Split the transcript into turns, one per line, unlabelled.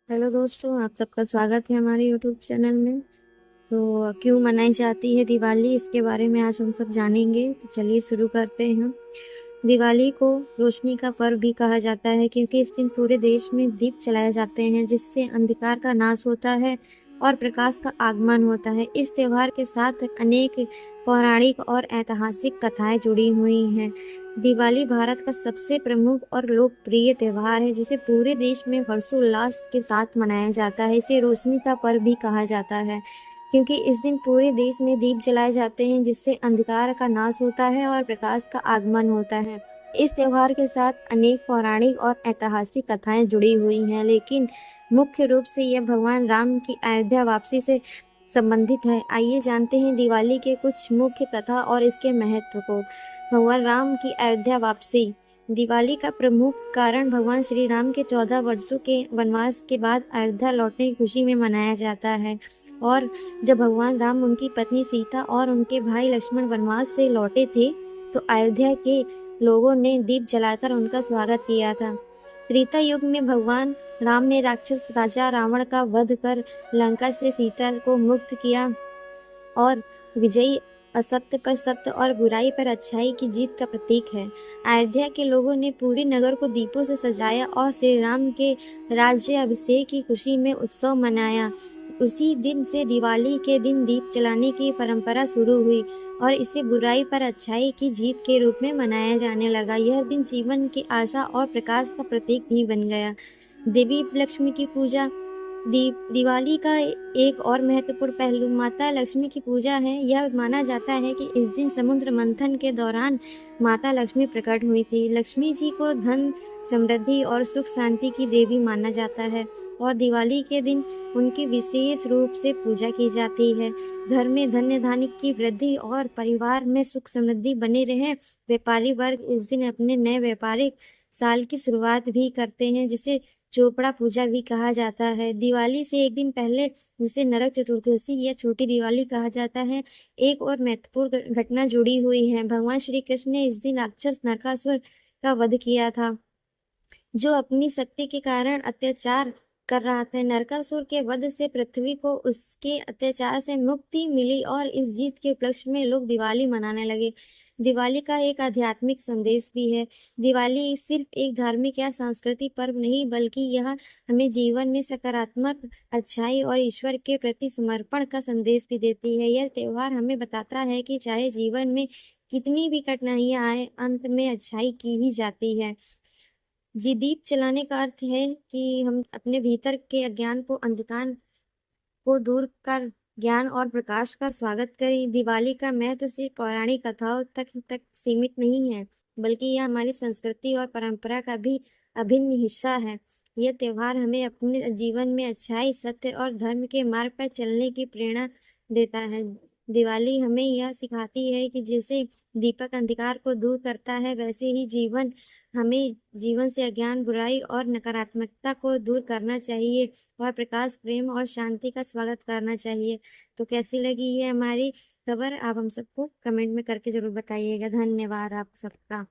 Hello दोस्तों, आप सबका स्वागत है हमारे यूट्यूब चैनल में। तो क्यों मनाई जाती है दिवाली, इसके बारे में आज हम सब जानेंगे। तो चलिए शुरू करते हैं। दिवाली को रोशनी का पर्व भी कहा जाता है क्योंकि इस दिन पूरे देश में दीप जलाए जाते हैं, जिससे अंधकार का नाश होता है और प्रकाश का आगमन होता है। इस त्योहार के साथ अनेक पौराणिक और ऐतिहासिक कथाएं जुड़ी हुई हैं। दिवाली भारत का सबसे प्रमुख और लोकप्रिय त्योहार है, जिसे पूरे देश में हर्षोल्लास के साथ मनाया जाता है। इसे रोशनी का पर्व भी कहा जाता है क्योंकि इस दिन पूरे देश में दीप जलाए जाते हैं, जिससे अंधकार का नाश होता है और प्रकाश का आगमन होता है। इस त्योहार के साथ अनेक पौराणिक और ऐतिहासिक कथाएं जुड़ी हुई हैं, लेकिन मुख्य रूप से यह भगवान राम की अयोध्या वापसी से संबंधित है। आइए जानते हैं दिवाली के कुछ मुख्य कथा और इसके महत्व को। भगवान राम की अयोध्या वापसी। दिवाली का प्रमुख कारण भगवान श्री राम के 14 वर्षों के वनवास के बाद अयोध्या लौटने की खुशी में मनाया जाता है। और जब भगवान राम, उनकी पत्नी सीता और उनके भाई लक्ष्मण वनवास से लौटे थे, तो अयोध्या के लोगों ने दीप जलाकर उनका स्वागत किया था। त्रेता युग में भगवान राम ने राक्षस राजा रावण का वध कर लंका से सीता को मुक्त किया और विजयी असत्य पर सत्य और बुराई पर अच्छाई की जीत का प्रतीक है। अयोध्या के लोगों ने पूरे नगर को दीपों से सजाया और श्री राम के राज्य अभिषेक की खुशी में उत्सव मनाया। उसी दिन से दिवाली के दिन दीप जलाने की परंपरा शुरू हुई और इसे बुराई पर अच्छाई की जीत के रूप में मनाया जाने लगा। यह दिन जीवन की आशा और प्रकाश का प्रतीक भी बन गया। देवी लक्ष्मी की पूजा। दिवाली का एक और महत्वपूर्ण पहलू माता लक्ष्मी की पूजा है। यह माना जाता है कि इस दिन समुद्र मंथन के दौरान माता लक्ष्मी प्रकट हुई थी। लक्ष्मी जी को धन, समृद्धि और सुख शांति की देवी माना जाता है और दिवाली के दिन उनकी विशेष रूप से पूजा की जाती है। घर में धन्य धान्य की वृद्धि और परिवार में सुख समृद्धि बने रहे। व्यापारी वर्ग इस दिन अपने नए व्यापारिक साल की शुरुआत भी करते हैं, जिसे चोपड़ा पूजा भी कहा जाता है। दिवाली से एक दिन पहले, जिसे नरक चतुर्दशी या छोटी दिवाली कहा जाता है, एक और महत्वपूर्ण घटना जुड़ी हुई है। भगवान श्री कृष्ण ने इस दिन राक्षस नरकासुर का वध किया था, जो अपनी शक्ति के कारण अत्याचार कर रहा था। नरकासुर के वध से पृथ्वी को उसके अत्याचार से मुक्ति मिली और इस जीत के उपलक्ष्य में लोग दिवाली मनाने लगे। दिवाली का एक आध्यात्मिक संदेश भी है। दिवाली सिर्फ एक धार्मिक या सांस्कृतिक पर्व नहीं, बल्कि यह हमें जीवन में सकारात्मक, अच्छाई और ईश्वर के प्रति समर्पण का संदेश भी देती है। यह त्योहार हमें बताता है कि चाहे जीवन में कितनी भी कठिनाइयां आए, अंत में अच्छाई की ही जाती है। जी, दीप जलाने का अर्थ है कि हम अपने भीतर के अज्ञान को, अंधकार को दूर कर ज्ञान और प्रकाश का स्वागत करें। दिवाली का महत्व सिर्फ पौराणिक कथाओं तक सीमित नहीं है, बल्कि यह हमारी संस्कृति और परंपरा का भी अभिन्न हिस्सा है। यह त्योहार हमें अपने जीवन में अच्छाई, सत्य और धर्म के मार्ग पर चलने की प्रेरणा देता है। दिवाली हमें यह सिखाती है कि जैसे दीपक अंधकार को दूर करता है, वैसे ही हमें जीवन से अज्ञान, बुराई और नकारात्मकता को दूर करना चाहिए और प्रकाश, प्रेम और शांति का स्वागत करना चाहिए। तो कैसी लगी ये हमारी खबर, आप हम सबको कमेंट में करके जरूर बताइएगा। धन्यवाद आप सबका।